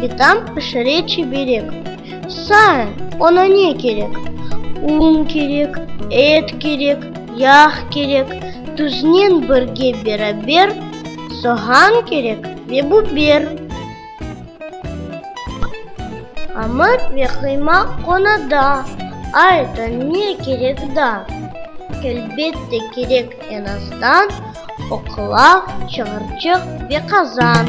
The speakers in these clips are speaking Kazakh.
битам пішіре чеберек. Сайын, она не керек. Un керек, эт керек, ях керек. Түзнен бірге берабер, соған керек, бебубер. Амыр веқима қонада, айта не керек да. Келбетте керек еназдан, оқыла шығырчық беқазан.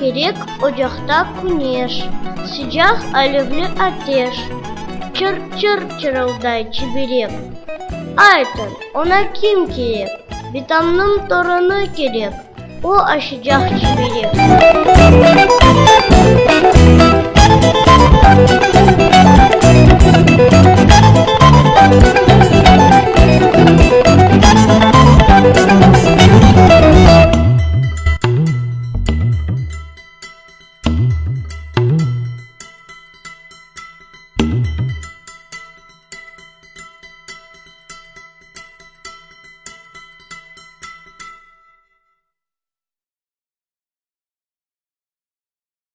Керек ocakta güneş, sıcak alevli ateş. Çır çır çırılday çiberek. Aytın, ona kim gerek? Vitaminin torunu gerek. O aşacak çiberek.